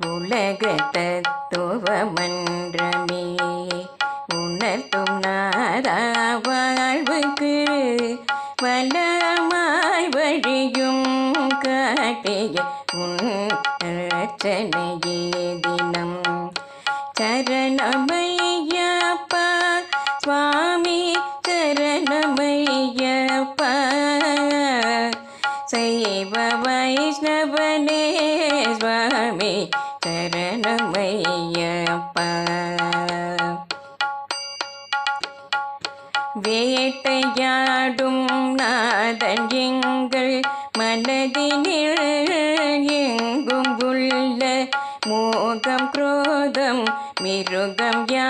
உலக தத்துவ மன்றமே உணர்த்தும் நாதா வாழ்வுக்கு வல்லமாய் வழியும் காட்டிய உன் அர்ச்சனையே தினம் சரணமையப்பா சுவாமி சரணமையப்பா சைவ வைஷ்ணவனே சுவாமி சரணமையப்பா வேட்டையாடும் நாதன் எங்கள் மனதினில் எங்கும் உள்ள மோகம் குரோதம் மிருகம் யா